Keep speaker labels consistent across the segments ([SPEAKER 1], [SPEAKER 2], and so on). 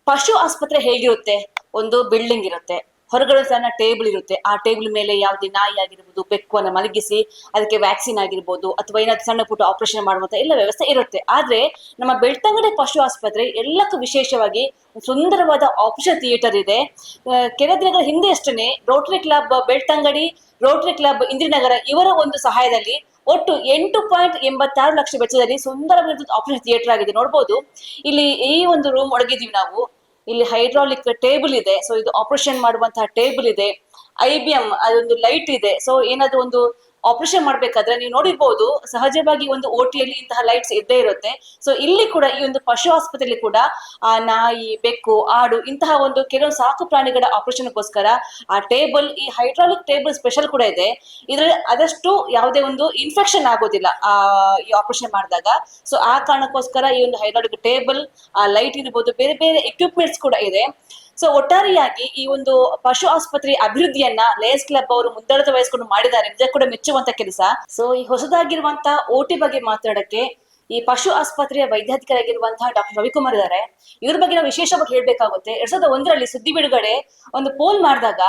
[SPEAKER 1] ಪಶು ಆಸ್ಪತ್ರೆ ಹೇಗಿರುತ್ತೆ? ಒಂದು ಬಿಲ್ಡಿಂಗ್ ಇರುತ್ತೆ, ಹೊರಗಡೆ ಸಣ್ಣ ಟೇಬಲ್ ಇರುತ್ತೆ. ಆ ಟೇಬಲ್ ಮೇಲೆ ಯಾವುದೇ ನಾಯಿ ಆಗಿರ್ಬೋದು, ಬೆಕ್ಕನ್ನು ಮಲಗಿಸಿ ಅದಕ್ಕೆ ವ್ಯಾಕ್ಸಿನ್ ಆಗಿರ್ಬೋದು, ಅಥವಾ ಏನಾದ್ರು ಸಣ್ಣ ಪುಟ್ಟ ಆಪರೇಷನ್ ಮಾಡುವಂತ ಎಲ್ಲ ವ್ಯವಸ್ಥೆ ಇರುತ್ತೆ. ಆದ್ರೆ ನಮ್ಮ ಬೆಳ್ತಂಗಡಿ ಪಶು ಆಸ್ಪತ್ರೆ ಎಲ್ಲಕ್ಕೂ ವಿಶೇಷವಾಗಿ ಸುಂದರವಾದ ಆಪರೇಷನ್ ಥಿಯೇಟರ್ ಇದೆ. ಕೆಲ ದಿನಗಳ ಹಿಂದೆ ಅಷ್ಟೇ Rotary club Belthangady, Rotary club Indiranagar ಇವರ ಒಂದು ಸಹಾಯದಲ್ಲಿ ಒಟ್ಟು 8.86 ಲಕ್ಷ ವೆಚ್ಚದಲ್ಲಿ ಸುಂದರವಾದ ಆಪರೇಷನ್ ಥಿಯೇಟರ್ ಆಗಿದೆ. ನೋಡ್ಬೋದು ಇಲ್ಲಿ ಈ ಒಂದು ರೂಮ್ ಒಳಗಿದೀವಿ ನಾವು. ಇಲ್ಲಿ ಹೈಡ್ರಾಲಿಕ್ ಟೇಬಲ್ ಇದೆ, ಸೊ ಇದು ಆಪರೇಷನ್ ಮಾಡುವಂತಹ ಟೇಬಲ್ ಇದೆ. IBM ಅದೊಂದು ಲೈಟ್ ಇದೆ. ಸೊ ಏನಾದ್ರು ಒಂದು ಆಪರೇಷನ್ ಮಾಡ್ಬೇಕಾದ್ರೆ ನೀವು ನೋಡಿರ್ಬೋದು, ಸಹಜವಾಗಿ ಒಂದು OTಯಲ್ಲಿ ಇಂತಹ ಲೈಟ್ಸ್ ಇದ್ದೇ ಇರುತ್ತೆ. ಸೊ ಇಲ್ಲಿ ಕೂಡ ಈ ಒಂದು ಪಶು ಆಸ್ಪತ್ರೆಯಲ್ಲಿ ಕೂಡ ಆ ನಾಯಿ, ಬೆಕ್ಕು, ಆಡು ಇಂತಹ ಒಂದು ಕೆಲವು ಸಾಕು ಪ್ರಾಣಿಗಳ ಆಪರೇಷನ್ಗೋಸ್ಕರ ಆ ಟೇಬಲ್, ಈ ಹೈಡ್ರಾಲಿಕ್ ಟೇಬಲ್ ಸ್ಪೆಷಲ್ ಕೂಡ ಇದೆ. ಇದ್ರಲ್ಲಿ ಆದಷ್ಟು ಯಾವುದೇ ಒಂದು ಇನ್ಫೆಕ್ಷನ್ ಆಗೋದಿಲ್ಲ ಈ ಆಪರೇಷನ್ ಮಾಡಿದಾಗ. ಸೊ ಆ ಕಾರಣಕ್ಕೋಸ್ಕರ ಈ ಒಂದು ಹೈಡ್ರಾಲಿಕ್ ಟೇಬಲ್, ಆ ಲೈಟ್ ಇರ್ಬೋದು, ಬೇರೆ ಬೇರೆ ಎಕ್ವಿಪ್ಮೆಂಟ್ಸ್ ಕೂಡ ಇದೆ. ಸೊ ಒಟ್ಟಾರೆಯಾಗಿ ಈ ಒಂದು ಪಶು ಆಸ್ಪತ್ರೆ ಅಭಿವೃದ್ಧಿಯನ್ನ ಲಯನ್ಸ್ ಕ್ಲಬ್ ಅವರು ಮುಂದಾಳತ್ವ ವಹಿಸಿಕೊಂಡು ಮಾಡಿದ್ದಾರೆ. ನಿಜ ಕೂಡ ಮೆಚ್ಚುವಂತ ಕೆಲಸ. ಸೊ ಈ ಹೊಸದಾಗಿರುವಂತ OT ಬಗ್ಗೆ ಮಾತಾಡಕ್ಕೆ ಈ ಪಶು ಆಸ್ಪತ್ರೆಯ ವೈದ್ಯಾಧಿಕಾರಿಯಾಗಿರುವಂತಹ ಡಾಕ್ಟರ್ ರವಿಕುಮಾರ್ ಇದ್ದಾರೆ. ಇವ್ರ ಬಗ್ಗೆ ನಾವು ವಿಶೇಷವಾಗಿ ಹೇಳ್ಬೇಕಾಗುತ್ತೆ. 2001ರಲ್ಲಿ ಸುದ್ದಿ ಬಿಡುಗಡೆ ಒಂದು ಪೋಲ್ ಮಾಡಿದಾಗ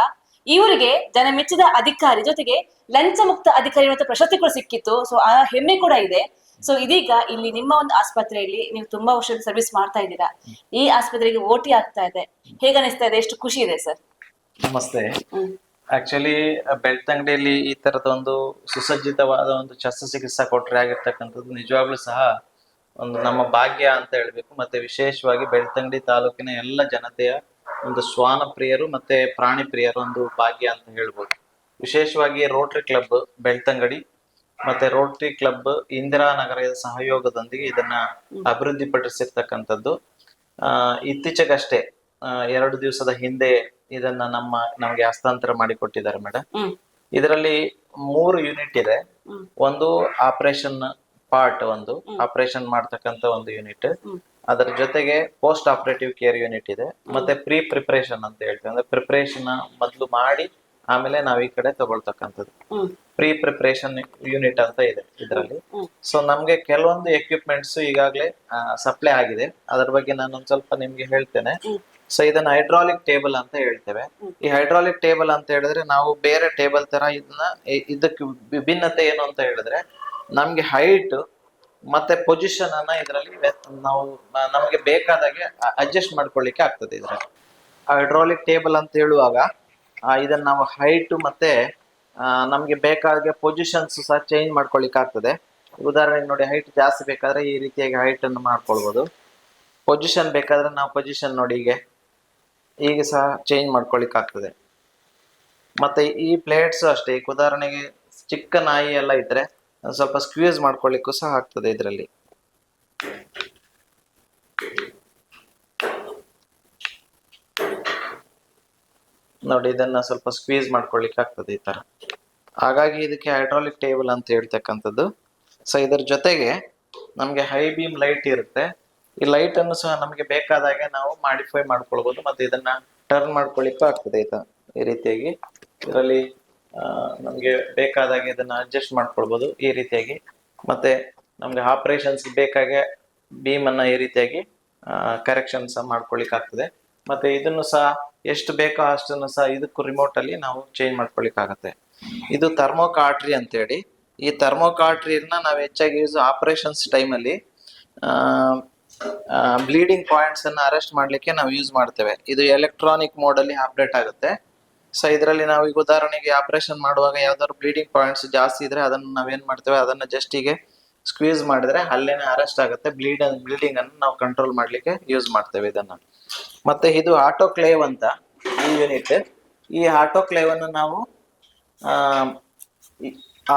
[SPEAKER 1] ಇವರಿಗೆ ಜನ ಮೆಚ್ಚಿದ ಅಧಿಕಾರಿ ಜೊತೆಗೆ ಲಂಚ ಮುಕ್ತ ಅಧಿಕಾರಿ ಅನ್ನುವಂಥ ಪ್ರಶಸ್ತಿ ಕೂಡ ಸಿಕ್ಕಿತ್ತು. ಸೊ ಆ ಹೆಮ್ಮೆ ಕೂಡ ಇದೆ. ಸೊ ಇದೀಗ ಇಲ್ಲಿ ನಿಮ್ಮ ಒಂದು ಆಸ್ಪತ್ರೆಯಲ್ಲಿ ನೀವು ತುಂಬಾ ವರ್ಷದ ಸರ್ವಿಸ್ ಮಾಡ್ತಾ ಇದ್ದೀರಾ. ಈ ಆಸ್ಪತ್ರೆಗೆ OT ಆಗ್ತಾ ಇದೆ, ಹೇಗ ಅನಿಸ್ತಾ ಇದೆ? ಎಷ್ಟು ಖುಷಿ ಇದೆ ಸರ್?
[SPEAKER 2] ನಮಸ್ತೆ. ಆಕ್ಚುಲಿ ಬೆಳ್ತಂಗಡಿಯಲ್ಲಿ ಈ ತರದ ಒಂದು ಸುಸಜ್ಜಿತವಾದ ಒಂದು ಶಸ್ತ್ರಚಿಕಿತ್ಸಾ ಕೊಠಡಿ ಆಗಿರ್ತಕ್ಕಂಥದ್ದು ನಿಜವಾಗ್ಲೂ ಸಹ ಒಂದು ನಮ್ಮ ಭಾಗ್ಯ ಅಂತ ಹೇಳ್ಬೇಕು. ಮತ್ತೆ ವಿಶೇಷವಾಗಿ ಬೆಳ್ತಂಗಡಿ ತಾಲೂಕಿನ ಎಲ್ಲ ಜನತೆಯ ಒಂದು ಶ್ವಾನ ಪ್ರಿಯರು ಮತ್ತೆ ಪ್ರಾಣಿ ಪ್ರಿಯರು ಒಂದು ಭಾಗ್ಯ ಅಂತ ಹೇಳ್ಬೋದು. ವಿಶೇಷವಾಗಿ ರೋಟರಿ ಕ್ಲಬ್ ಬೆಳ್ತಂಗಡಿ ಮತ್ತೆ ರೋಟರಿ ಕ್ಲಬ್ ಇಂದಿರಾನಗರದ ಸಹಯೋಗದೊಂದಿಗೆ ಇದನ್ನ ಅಭಿವೃದ್ಧಿ ಪಡಿಸಿರ್ತಕ್ಕಂಥದ್ದು. ಇತ್ತೀಚೆಗಷ್ಟೇ 2 ದಿವಸದ ಹಿಂದೆ ಇದನ್ನ ನಮಗೆ ಹಸ್ತಾಂತರ ಮಾಡಿಕೊಟ್ಟಿದ್ದಾರೆ ಮೇಡಮ್. ಇದರಲ್ಲಿ 3 ಯೂನಿಟ್ ಇದೆ. ಒಂದು ಆಪರೇಷನ್ ಪಾರ್ಟ್, ಒಂದು ಆಪರೇಷನ್ ಮಾಡ್ತಕ್ಕಂಥ ಒಂದು ಯೂನಿಟ್, ಅದರ ಜೊತೆಗೆ ಪೋಸ್ಟ್ ಆಪರೇಟಿವ್ ಕೇರ್ ಯೂನಿಟ್ ಇದೆ, ಮತ್ತೆ ಪ್ರಿಪರೇಷನ್ ಅಂತ ಹೇಳ್ತೀವಿ. ಅಂದ್ರೆ ಪ್ರಿಪರೇಷನ್ ಮೊದಲು ಮಾಡಿ ಆಮೇಲೆ ನಾವ್ ಈ ಕಡೆ ತಗೊಳ್ತಕ್ಕಂಥದ್ದು ಪ್ರಿಪರೇಷನ್ ಯೂನಿಟ್ ಅಂತ ಇದೆ ಇದರಲ್ಲಿ. ಸೊ ನಮ್ಗೆ ಕೆಲವೊಂದು ಎಕ್ವಿಪ್ಮೆಂಟ್ಸ್ ಈಗಾಗಲೇ ಸಪ್ಲೈ ಆಗಿದೆ. ಅದರ ಬಗ್ಗೆ ನಾನು ಒಂದ್ ಸ್ವಲ್ಪ ನಿಮ್ಗೆ ಹೇಳ್ತೇನೆ. ಸೊ ಇದನ್ನ ಹೈಡ್ರಾಲಿಕ್ ಟೇಬಲ್ ಅಂತ ಹೇಳ್ತೇವೆ. ಈ ಹೈಡ್ರಾಲಿಕ್ ಟೇಬಲ್ ಅಂತ ಹೇಳಿದ್ರೆ ನಾವು ಬೇರೆ ಟೇಬಲ್ ತರ ಇದಕ್ಕೆ ವಿಭಿನ್ನತೆ ಏನು ಅಂತ ಹೇಳಿದ್ರೆ, ನಮ್ಗೆ ಹೈಟ್ ಮತ್ತೆ ಪೊಸಿಷನ್ ಅನ್ನ ಇದರಲ್ಲಿ ನಾವು ನಮ್ಗೆ ಬೇಕಾದಾಗೆ ಅಡ್ಜಸ್ಟ್ ಮಾಡ್ಕೊಳ್ಳಿಕ್ಕೆ ಆಗ್ತದೆ ಇದರಲ್ಲಿ. ಹೈಡ್ರಾಲಿಕ್ ಟೇಬಲ್ ಅಂತ ಹೇಳುವಾಗ ಇದನ್ನ ನಾವು ಹೈಟ್ ಮತ್ತೆ ನಮ್ಗೆ ಬೇಕಾದ ಪೊಸಿಷನ್ಸ್ ಸಹ ಚೇಂಜ್ ಮಾಡ್ಕೊಳ್ಳಿಕ್ಕೆ ಆಗ್ತದೆ. ಉದಾಹರಣೆಗೆ ನೋಡಿ, ಹೈಟ್ ಜಾಸ್ತಿ ಬೇಕಾದ್ರೆ ಈ ರೀತಿಯಾಗಿ ಹೈಟ್ ಅನ್ನು ಮಾಡ್ಕೊಳ್ಬಹುದು. ಪೊಸಿಷನ್ ಬೇಕಾದ್ರೆ ನಾವು ಪೊಸಿಷನ್ ನೋಡಿ ಹೀಗೆ ಸಹ ಚೇಂಜ್ ಮಾಡ್ಕೊಳ್ಳಿಕ್ಕೆ ಆಗ್ತದೆ. ಮತ್ತೆ ಈ ಪ್ಲೇಟ್ಸ್ ಅಷ್ಟೇ, ಈಗ ಉದಾಹರಣೆಗೆ ಚಿಕ್ಕ ನಾಯಿ ಎಲ್ಲ ಇದ್ರೆ ಸ್ವಲ್ಪ ಸ್ಕ್ವೀಸ್ ಮಾಡ್ಕೊಳ್ಳಿಕ್ಕೂ ಸಹ ಆಗ್ತದೆ ಇದರಲ್ಲಿ. ನೋಡಿ, ಇದನ್ನ ಸ್ವಲ್ಪ ಸ್ಕ್ವೀಸ್ ಮಾಡ್ಕೊಳ್ಳಿಕ್ಕೆ ಆಗ್ತದೆ ಈ ತರ. ಹಾಗಾಗಿ ಇದಕ್ಕೆ ಹೈಡ್ರಾಲಿಕ್ ಟೇಬಲ್ ಅಂತ ಹೇಳ್ತಕ್ಕಂಥದ್ದು. ಸೊ ಇದರ ಜೊತೆಗೆ ನಮ್ಗೆ ಹೈ ಬೀಮ್ ಲೈಟ್ ಇರುತ್ತೆ. ಈ ಲೈಟ್ ಅನ್ನು ಸಹ ನಮಗೆ ಬೇಕಾದಾಗೆ ನಾವು ಮಾಡಿಫೈ ಮಾಡ್ಕೊಳ್ಬಹುದು. ಮತ್ತೆ ಇದನ್ನ ಟರ್ನ್ ಮಾಡ್ಕೊಳ್ಳಿಕ್ಕೂ ಆಗ್ತದೆ ಈ ರೀತಿಯಾಗಿ. ಇದರಲ್ಲಿ ನಮ್ಗೆ ಬೇಕಾದಾಗೆ ಇದನ್ನ ಅಡ್ಜಸ್ಟ್ ಮಾಡ್ಕೊಳ್ಬಹುದು ಈ ರೀತಿಯಾಗಿ. ಮತ್ತೆ ನಮ್ಗೆ ಆಪರೇಷನ್ಸ್ ಬೇಕಾಗೆ ಬೀಮ್ ಅನ್ನ ಈ ರೀತಿಯಾಗಿ ಕರೆಕ್ಷನ್ ಸಹ ಮಾಡ್ಕೊಳ್ಳಿಕ್ ಆಗ್ತದೆ. ಮತ್ತೆ ಇದನ್ನು ಸಹ ಎಷ್ಟು ಬೇಕೋ ಅಷ್ಟನ್ನು ಸಹ ಇದಕ್ಕೂ ರಿಮೋಟ್ ಅಲ್ಲಿ ನಾವು ಚೇಂಜ್ ಮಾಡ್ಕೊಳ್ಳಿಕ್ ಆಗತ್ತೆ. ಇದು ಥರ್ಮೋಕಾಟ್ರಿ ಅಂತೇಳಿ. ಈ ಥರ್ಮೋಕಾಟ್ರಿನ ನಾವು ಹೆಚ್ಚಾಗಿ ಯೂಸ್ ಆಪರೇಷನ್ಸ್ ಟೈಮ್ ಅಲ್ಲಿ ಬ್ಲೀಡಿಂಗ್ ಪಾಯಿಂಟ್ಸ್ ಅನ್ನ ಅರೆಸ್ಟ್ ಮಾಡ್ಲಿಕ್ಕೆ ನಾವು ಯೂಸ್ ಮಾಡ್ತೇವೆ. ಇದು ಎಲೆಕ್ಟ್ರಾನಿಕ್ ಮೋಡ್ ಅಲ್ಲಿ ಆಪರೇಟ್ ಆಗುತ್ತೆ. ಸೊ ಇದರಲ್ಲಿ ನಾವು ಈಗ ಉದಾಹರಣೆಗೆ ಆಪರೇಷನ್ ಮಾಡುವಾಗ ಯಾವ್ದಾದ್ರು ಬ್ಲೀಡಿಂಗ್ ಪಾಯಿಂಟ್ಸ್ ಜಾಸ್ತಿ ಇದ್ರೆ ಅದನ್ನ ನಾವೇನ್ ಮಾಡ್ತೇವೆ, ಅದನ್ನ ಜಸ್ಟ್ ಹೀಗೆ ಸ್ಕ್ವೀಸ್ ಮಾಡಿದ್ರೆ ಅಲ್ಲೇನೆ ಅರೆಸ್ಟ್ ಆಗುತ್ತೆ. ಬ್ಲೀಡಿಂಗ್ ಅನ್ನು ನಾವು ಕಂಟ್ರೋಲ್ ಮಾಡ್ಲಿಕ್ಕೆ ಯೂಸ್ ಮಾಡ್ತೇವೆ ಇದನ್ನ. ಮತ್ತೆ ಇದು ಆಟೋಕ್ಲೇವ್ ಅಂತ ಈ ಯೂನಿಟ್. ಈ ಆಟೋಕ್ಲೇವ್ ಅನ್ನು ನಾವು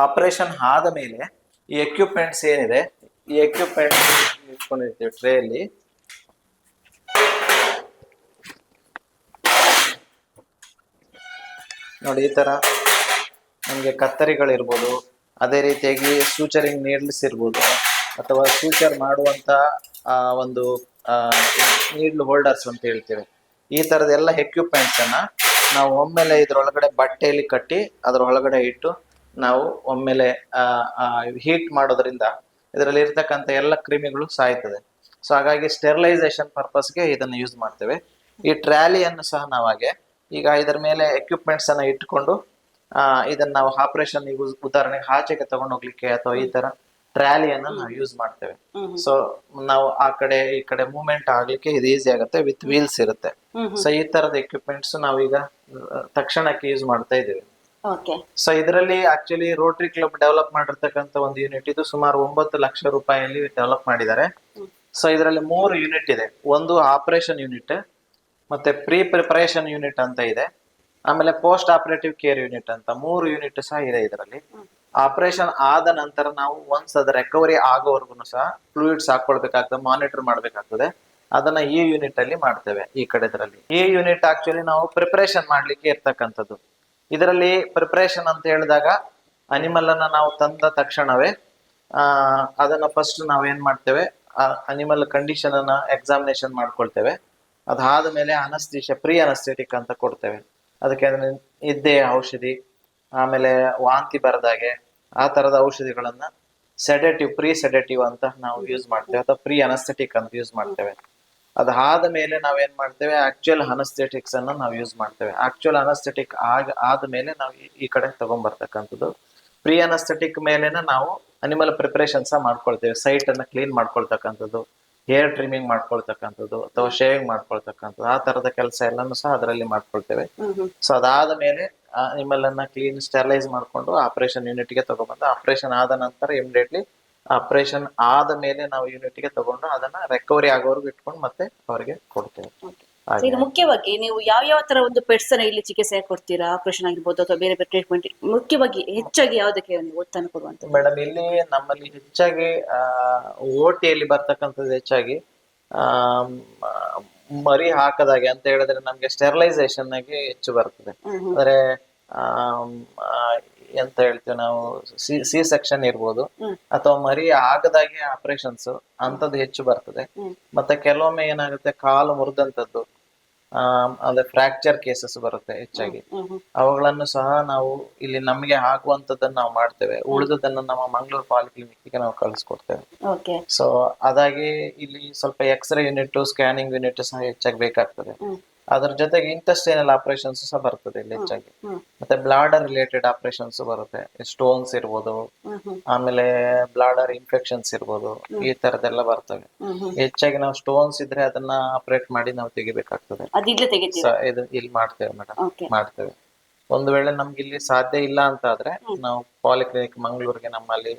[SPEAKER 2] ಆಪರೇಷನ್ ಆದ ಮೇಲೆ ಈ ಎಕ್ವಿಪ್ಮೆಂಟ್ಸ್ ಏನಿದೆ, ಈ ಎಕ್ವಿಪ್ಮೆಂಟ್ಸ್ ಇಟ್ಕೊಂಡಿರ್ತೀವಿ ಟ್ರೇ ಅಲ್ಲಿ. ನೋಡಿ, ಈ ತರ ನಮ್ಗೆ ಕತ್ತರಿಗಳಿರ್ಬೋದು, ಅದೇ ರೀತಿಯಾಗಿ ಸೂಚರಿಂಗ್ ನೀಡ್ಲ್ಸ್ ಇರ್ಬೋದು, ಅಥವಾ ಸೂಚರ್ ಮಾಡುವಂತ ಒಂದು ನೀಡ್ಲ್ ಹೋಲ್ಡರ್ಸ್ ಅಂತ ಹೇಳ್ತೇವೆ. ಈ ತರದ ಎಲ್ಲ ಎಕ್ವಿಪ್ಮೆಂಟ್ಸ್ ಅನ್ನ ನಾವು ಒಮ್ಮೆಲೆ ಇದ್ರೊಳಗಡೆ ಬಟ್ಟೆಯಲ್ಲಿ ಕಟ್ಟಿ ಅದ್ರ ಒಳಗಡೆ ಇಟ್ಟು ನಾವು ಒಮ್ಮೆಲೆ ಹೀಟ್ ಮಾಡೋದ್ರಿಂದ ಇದರಲ್ಲಿ ಇರ್ತಕ್ಕಂಥ ಎಲ್ಲ ಕ್ರಿಮಿಗಳು ಸಾಯ್ತದೆ. ಸೊ ಹಾಗಾಗಿ ಸ್ಟೆರಿಲೈಸೇಷನ್ ಪರ್ಪಸ್ಗೆ ಇದನ್ನ ಯೂಸ್ ಮಾಡ್ತೇವೆ. ಈ ಟ್ರ್ಯಾಲಿಯನ್ನು ಸಹ ನಾವು ಹಾಗೆ ಈಗ ಇದರ ಮೇಲೆ ಎಕ್ವಿಪ್ಮೆಂಟ್ಸ್ ಅನ್ನ ಇಟ್ಕೊಂಡು ಇದನ್ನ ನಾವು ಆಪರೇಷನ್ ಈಗ ಉದಾಹರಣೆಗೆ ಆಚೆಗೆ ತಗೊಂಡು ಹೋಗ್ಲಿಕ್ಕೆ ಅಥವಾ ಈ ತರ ಟ್ರ್ಯಾಲಿಯನ್ನ ನಾವು ಯೂಸ್ ಮಾಡ್ತೇವೆ. ಸೊ ನಾವು ಆ ಕಡೆ ಈ ಕಡೆ ಮೂವ್ಮೆಂಟ್ ಆಗ್ಲಿಕ್ಕೆ ಇದು ಈಸಿ ಆಗುತ್ತೆ, ವಿತ್ ವೀಲ್ಸ್ ಇರುತ್ತೆ. ಸೊ ಈ ತರದ ಎಕ್ವಿಪ್ಮೆಂಟ್ಸ್ ನಾವೀಗ ತಕ್ಷಣಕ್ಕೆ ಯೂಸ್ ಮಾಡ್ತಾ ಇದ್ದೇವೆ.
[SPEAKER 1] ಓಕೆ.
[SPEAKER 2] ಸೊ ಇದರಲ್ಲಿ ಆಕ್ಚುಲಿ ರೋಟರಿ ಕ್ಲಬ್ ಡೆವಲಪ್ ಮಾಡಿರ್ತಕ್ಕಂಥ ಒಂದು ಯೂನಿಟ್ ಇದು ಸುಮಾರು 9 ಲಕ್ಷ ರೂಪಾಯಿಯಲ್ಲಿ ಡೆವಲಪ್ ಮಾಡಿದ್ದಾರೆ. ಸೊ ಇದರಲ್ಲಿ 3 ಯೂನಿಟ್ ಇದೆ. ಒಂದು ಆಪರೇಷನ್ ಯೂನಿಟ್, ಮತ್ತೆ ಪ್ರಿಪರೇಷನ್ ಯೂನಿಟ್ ಅಂತ ಇದೆ, ಆಮೇಲೆ ಪೋಸ್ಟ್ ಆಪರೇಟಿವ್ ಕೇರ್ ಯೂನಿಟ್ ಅಂತ 3 ಯೂನಿಟ್ ಸಹ ಇದೆ ಇದರಲ್ಲಿ. ಆಪರೇಷನ್ ಆದ ನಂತರ ನಾವು ಒನ್ಸ್ ಅದ ರಿಕವರಿ ಆಗೋವರೆಗೂ ಸಹ ಫ್ಲೂಯಿಡ್ಸ್ ಹಾಕೊಳ್ಬೇಕಾಗ್ತದೆ, ಮಾನಿಟರ್ ಮಾಡ್ಬೇಕಾಗ್ತದೆ. ಅದನ್ನ ಈ ಯೂನಿಟ್ ಅಲ್ಲಿ ಮಾಡ್ತೇವೆ. ಈ ಕಡೆದ್ರಲ್ಲಿ ಈ ಯೂನಿಟ್ ಆಕ್ಚುಲಿ ನಾವು ಪ್ರಿಪರೇಷನ್ ಮಾಡ್ಲಿಕ್ಕೆ ಇರ್ತಕ್ಕಂಥದ್ದು. ಇದರಲ್ಲಿ ಪ್ರಿಪರೇಷನ್ ಅಂತ ಹೇಳಿದಾಗ ಅನಿಮಲ್ ಅನ್ನ ನಾವು ತಂದ ತಕ್ಷಣವೇ ಅದನ್ನ ಫಸ್ಟ್ ನಾವೇನ್ ಮಾಡ್ತೇವೆ, ಅನಿಮಲ್ ಕಂಡೀಷನ್ ಅನ್ನ ಎಕ್ಸಾಮಿನೇಷನ್ ಮಾಡ್ಕೊಳ್ತೇವೆ. ಅದಾದ ಮೇಲೆ ಅನಸ್ತೇಷಿಯಾ, ಪ್ರೀ ಅನಸ್ಥೆಟಿಕ್ ಅಂತ ಕೊಡ್ತೇವೆ. ಅದಕ್ಕೆ ನಿದ್ದೆ ಔಷಧಿ, ಆಮೇಲೆ ವಾಂತಿ ಬರದಾಗೆ ಆ ತರದ ಔಷಧಿಗಳನ್ನ ಸೆಡೆಟಿವ್, ಪ್ರೀ ಸೆಡೆಟಿವ್ ಅಂತ ನಾವು ಯೂಸ್ ಮಾಡ್ತೇವೆ, ಅಥವಾ ಪ್ರೀ ಅನಸ್ಥೆಟಿಕ್ ಅಂತ ಯೂಸ್ ಮಾಡ್ತೇವೆ. ಅದಾದ ಮೇಲೆ ನಾವೇನ್ ಮಾಡ್ತೇವೆ, ಆಕ್ಚುಯಲ್ ಅನಸ್ಥೆಟಿಕ್ಸ್ ಅನ್ನ ನಾವು ಯೂಸ್ ಮಾಡ್ತೇವೆ. ಆಕ್ಚುಯಲ್ ಅನಸ್ಥೆಟಿಕ್ ಆದ್ಮೇಲೆ ನಾವು ಈ ಕಡೆ ತಗೊಂಡ್ಬರ್ತಕ್ಕಂಥದ್ದು. ಪ್ರೀ ಅನಸ್ಥೆಟಿಕ್ ಮೇಲೆನ ನಾವು ಅನಿಮಲ್ ಪ್ರಿಪರೇಷನ್ ಸಹ ಮಾಡ್ಕೊಳ್ತೇವೆ. ಸೈಟ್ ಅನ್ನ ಕ್ಲೀನ್ ಮಾಡ್ಕೊಳ್ತಕ್ಕಂಥದ್ದು, ಹೇರ್ ಟ್ರಿಮಿಂಗ್ ಮಾಡ್ಕೊಳ್ತಕ್ಕಂಥದ್ದು, ಅಥವಾ ಶೇವಿಂಗ್ ಮಾಡ್ಕೊಳ್ತಕ್ಕಂಥದ್ದು, ಆ ತರದ ಕೆಲಸ ಎಲ್ಲಾನು ಸಹ ಅದರಲ್ಲಿ ಮಾಡ್ಕೊಳ್ತೇವೆ. ಸೊ ಅದಾದ ಮೇಲೆ ಅನಿಮಲ್ ಅನ್ನ ಕ್ಲೀನ್ ಸ್ಟೆರಿಲೈಸ್ ಮಾಡ್ಕೊಂಡು ಆಪರೇಷನ್ ಯೂನಿಟ್ ಗೆ ತಗೊಂಡ್ಬಂದು, ಆಪರೇಷನ್ ಆದ ನಂತರ ಇಮಿಡಿಯೇಟ್ಲಿ ಆಪರೇಷನ್ ಆದ ಮೇಲೆ ನಾವು ಯೂನಿಟ್ ಗೆ ತಗೊಂಡು ಅದನ್ನ ರಿಕವರಿ ಆಗೋವರೆಗೂ ಇಟ್ಕೊಂಡು ಮತ್ತೆ ಅವರಿಗೆ ಕೊಡ್ತೇವೆ.
[SPEAKER 1] ಈಗ ಮುಖ್ಯವಾಗಿ ನೀವು ಯಾವ ತರ ಒಂದು ಪೆಟ್ಸ್ ಅನ್ನ ಇಲ್ಲಿ ಚಿಕಿತ್ಸೆ ಕೊಡ್ತೀರಾ? ಆಪರೇಷನ್ ಆಗಿರ್ಬೋದು ಅಥವಾ ಬೇರೆ ಬೇರೆ ಟ್ರೀಟ್ಮೆಂಟ್, ಮುಖ್ಯವಾಗಿ ಹೆಚ್ಚಾಗಿ ಯಾವ್ದಕ್ಕೆ ನೀವು ಒತ್ತನ್ನು ಕೊಡುವಂತ?
[SPEAKER 2] ಮೇಡಮ್, ಇಲ್ಲಿ ನಮ್ಮಲ್ಲಿ ಹೆಚ್ಚಾಗಿ ಓಟಿಯಲ್ಲಿ ಬರ್ತಕ್ಕಂಥದ್ದು ಹೆಚ್ಚಾಗಿ ಮರಿ ಹಾಕದಾಗೆ ಅಂತ ಹೇಳಿದ್ರೆ ನಮ್ಗೆ ಸ್ಟೆರಿಲೈಸೇಷನ್ ಆಗಿ ಹೆಚ್ಚು ಬರ್ತದೆ. ಅಂದ್ರೆ ಎಂತ ಹೇಳ್ತೇವೆ ನಾವು, ಸಿ ಸೆಕ್ಷನ್ ಇರ್ಬೋದು, ಅಥವಾ ಮರಿ ಆಗದಾಗೆ ಆಪರೇಷನ್ಸ್ ಅಂತದ್ದು ಹೆಚ್ಚು ಬರ್ತದೆ. ಮತ್ತೆ ಕೆಲವೊಮ್ಮೆ ಏನಾಗುತ್ತೆ, ಕಾಲು ಮುರಿದಂತದ್ದು, ಅಂದ್ರೆ ಫ್ರಾಕ್ಚರ್ ಕೇಸಸ್ ಬರುತ್ತೆ ಹೆಚ್ಚಾಗಿ. ಅವುಗಳನ್ನು ಸಹ ನಾವು ಇಲ್ಲಿ ನಮಗೆ ಆಗುವಂತದ್ದನ್ನ ನಾವು ಮಾಡ್ತೇವೆ. ಉಳಿದದನ್ನ ನಮ್ಮ ಮಂಗಳೂರು ಪಾಲಿಕ್ಲಿನಿಕ್ ನಾವು ಕಳಿಸ್ಕೊಡ್ತೇವೆ. ಸೊ ಅದಾಗಿ ಇಲ್ಲಿ ಸ್ವಲ್ಪ ಎಕ್ಸ್ರೇ ಯೂನಿಟ್, ಸ್ಕ್ಯಾನಿಂಗ್ ಯೂನಿಟ್ ಸಹ ಹೆಚ್ಚಾಗಿ ಬೇಕಾಗ್ತದೆ. ಅದ್ರ ಜೊತೆಗೆ ಇಂಟೆಸ್ಟೈನಲ್ ಆಪರೇಷನ್ಸ್ ಸಹ ಬರ್ತದೆ ಇಲ್ಲಿ ಹೆಚ್ಚಾಗಿ. ಮತ್ತೆ ಬ್ಲಾಡರ್ ರಿಲೇಟೆಡ್ ಆಪರೇಷನ್ಸ್ ಬರುತ್ತೆ, ಸ್ಟೋನ್ಸ್ ಇರ್ಬೋದು, ಆಮೇಲೆ ಬ್ಲಾಡರ್ ಇನ್ಫೆಕ್ಷನ್ಸ್ ಇರ್ಬೋದು, ಈ ತರದೆಲ್ಲ ಬರ್ತವೆ. ಹೆಚ್ಚಾಗಿ ನಾವು ಸ್ಟೋನ್ಸ್ ಇದ್ರೆ ಅದನ್ನ ಆಪರೇಟ್ ಮಾಡಿ ನಾವು ತೆಗಿಬೇಕಾಗ್ತದೆ. ಇದು ಇಲ್ಲಿ ಮಾಡ್ತೇವೆ ಮೇಡಮ್, ಮಾಡ್ತೇವೆ. ಒಂದು ವೇಳೆ ನಮ್ಗೆ ಇಲ್ಲಿ ಸಾಧ್ಯ ಇಲ್ಲ ಅಂತ ಆದ್ರೆ ನಾವು ಪಾಲಿಕ್ಲಿನಿಕ್ ಮಂಗಳೂರಿಗೆ ನಮ್ಮಲ್ಲಿ